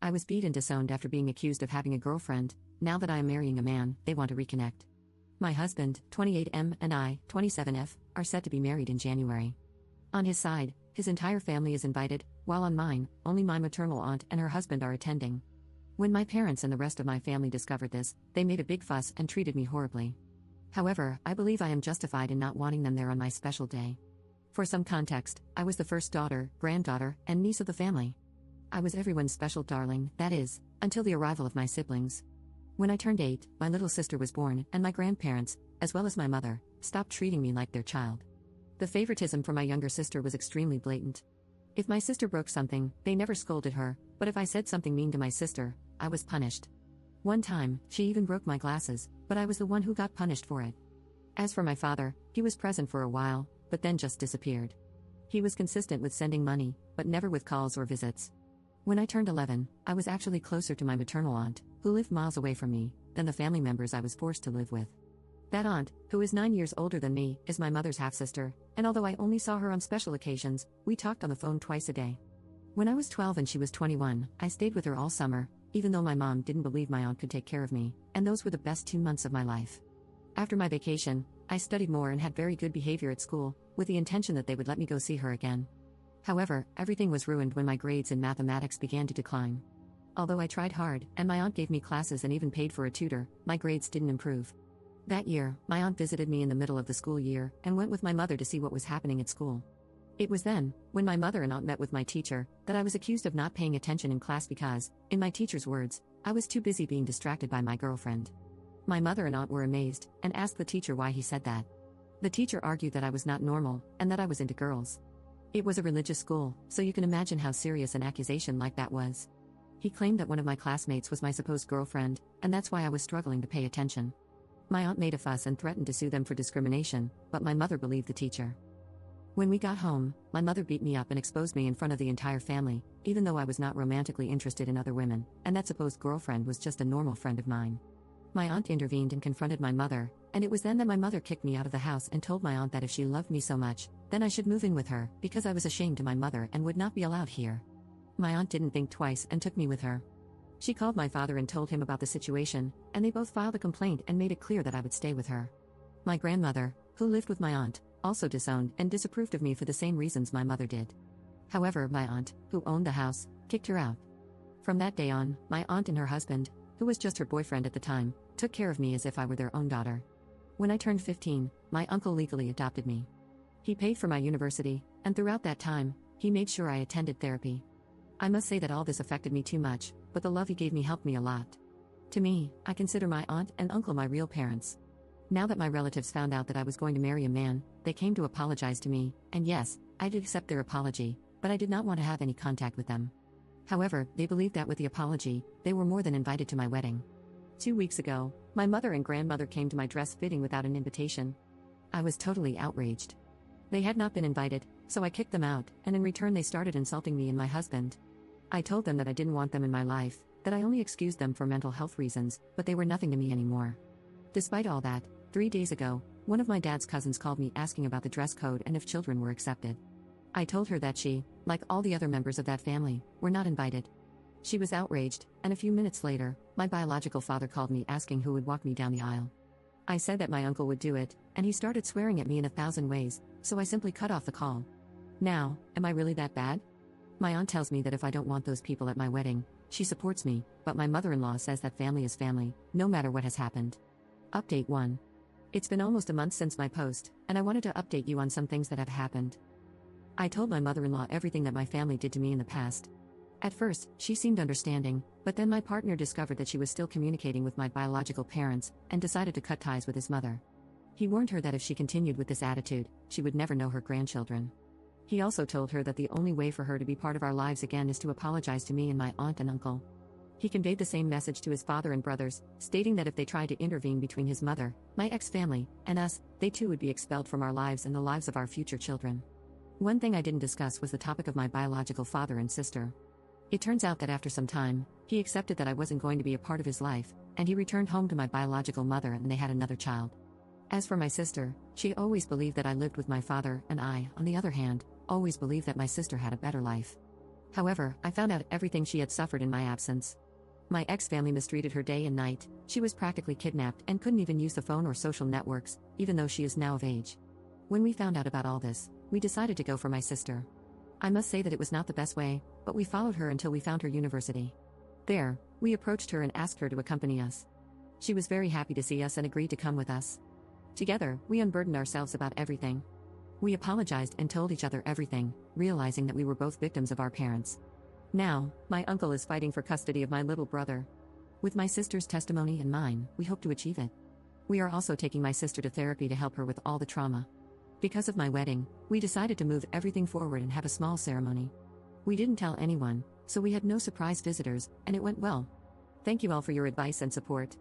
I was beat and disowned after being accused of having a girlfriend. Now that I am marrying a man, they want to reconnect. My husband, 28M, and I, 27F, are set to be married in January. On his side, his entire family is invited, while on mine, only my maternal aunt and her husband are attending. When my parents and the rest of my family discovered this, they made a big fuss and treated me horribly. However, I believe I am justified in not wanting them there on my special day. For some context, I was the first daughter, granddaughter, and niece of the family. I was everyone's special darling, that is, until the arrival of my siblings. When I turned 8, my little sister was born, and my grandparents, as well as my mother, stopped treating me like their child. The favoritism for my younger sister was extremely blatant. If my sister broke something, they never scolded her, but if I said something mean to my sister, I was punished. One time, she even broke my glasses, but I was the one who got punished for it. As for my father, he was present for a while, but then just disappeared. He was consistent with sending money, but never with calls or visits. When I turned 11, I was actually closer to my maternal aunt, who lived miles away from me, than the family members I was forced to live with. That aunt, who is 9 years older than me, is my mother's half-sister, and although I only saw her on special occasions, we talked on the phone twice a day. When I was 12 and she was 21, I stayed with her all summer, even though my mom didn't believe my aunt could take care of me, and those were the best 2 months of my life. After my vacation, I studied more and had very good behavior at school, with the intention that they would let me go see her again. However, everything was ruined when my grades in mathematics began to decline. Although I tried hard, and my aunt gave me classes and even paid for a tutor, my grades didn't improve. That year, my aunt visited me in the middle of the school year, and went with my mother to see what was happening at school. It was then, when my mother and aunt met with my teacher, that I was accused of not paying attention in class because, in my teacher's words, I was too busy being distracted by my girlfriend. My mother and aunt were amazed, and asked the teacher why he said that. The teacher argued that I was not normal, and that I was into girls. It was a religious school, so you can imagine how serious an accusation like that was. He claimed that one of my classmates was my supposed girlfriend, and that's why I was struggling to pay attention. My aunt made a fuss and threatened to sue them for discrimination, but my mother believed the teacher. When we got home, my mother beat me up and exposed me in front of the entire family, even though I was not romantically interested in other women, and that supposed girlfriend was just a normal friend of mine. My aunt intervened and confronted my mother, and it was then that my mother kicked me out of the house and told my aunt that if she loved me so much, then I should move in with her, because I was ashamed to my mother and would not be allowed here. My aunt didn't think twice and took me with her. She called my father and told him about the situation, and they both filed a complaint and made it clear that I would stay with her. My grandmother, who lived with my aunt, also disowned and disapproved of me for the same reasons my mother did. However, my aunt, who owned the house, kicked her out. From that day on, my aunt and her husband, who was just her boyfriend at the time, took care of me as if I were their own daughter. When I turned 15, my uncle legally adopted me. He paid for my university, and throughout that time, he made sure I attended therapy. I must say that all this affected me too much, but the love he gave me helped me a lot. To me, I consider my aunt and uncle my real parents. Now that my relatives found out that I was going to marry a man, they came to apologize to me, and yes, I did accept their apology, but I did not want to have any contact with them. However, they believed that with the apology, they were more than invited to my wedding. 2 weeks ago, my mother and grandmother came to my dress fitting without an invitation. I was totally outraged. They had not been invited, so I kicked them out, and in return they started insulting me and my husband. I told them that I didn't want them in my life, that I only excused them for mental health reasons, but they were nothing to me anymore. Despite all that, 3 days ago, one of my dad's cousins called me asking about the dress code and if children were accepted. I told her that she, like all the other members of that family, were not invited. She was outraged, and a few minutes later, my biological father called me asking who would walk me down the aisle. I said that my uncle would do it, and he started swearing at me in 1,000 ways, so I simply cut off the call. Now, am I really that bad? My aunt tells me that if I don't want those people at my wedding, she supports me, but my mother-in-law says that family is family, no matter what has happened. Update 1. It's been almost a month since my post, and I wanted to update you on some things that have happened. I told my mother-in-law everything that my family did to me in the past. At first, she seemed understanding, but then my partner discovered that she was still communicating with my biological parents, and decided to cut ties with his mother. He warned her that if she continued with this attitude, she would never know her grandchildren. He also told her that the only way for her to be part of our lives again is to apologize to me and my aunt and uncle. He conveyed the same message to his father and brothers, stating that if they tried to intervene between his mother, my ex-family, and us, they too would be expelled from our lives and the lives of our future children. One thing I didn't discuss was the topic of my biological father and sister. It turns out that after some time, he accepted that I wasn't going to be a part of his life, and he returned home to my biological mother and they had another child. As for my sister, she always believed that I lived with my father, and I, on the other hand, always believed that my sister had a better life. However, I found out everything she had suffered in my absence. My ex-family mistreated her day and night. She was practically kidnapped and couldn't even use the phone or social networks, even though she is now of age. When we found out about all this, we decided to go for my sister. I must say that it was not the best way, but we followed her until we found her university. There, we approached her and asked her to accompany us. She was very happy to see us and agreed to come with us. Together, we unburdened ourselves about everything. We apologized and told each other everything, realizing that we were both victims of our parents. Now, my uncle is fighting for custody of my little brother. With my sister's testimony and mine, we hope to achieve it. We are also taking my sister to therapy to help her with all the trauma. Because of my wedding, we decided to move everything forward and have a small ceremony. We didn't tell anyone, so we had no surprise visitors, and it went well. Thank you all for your advice and support.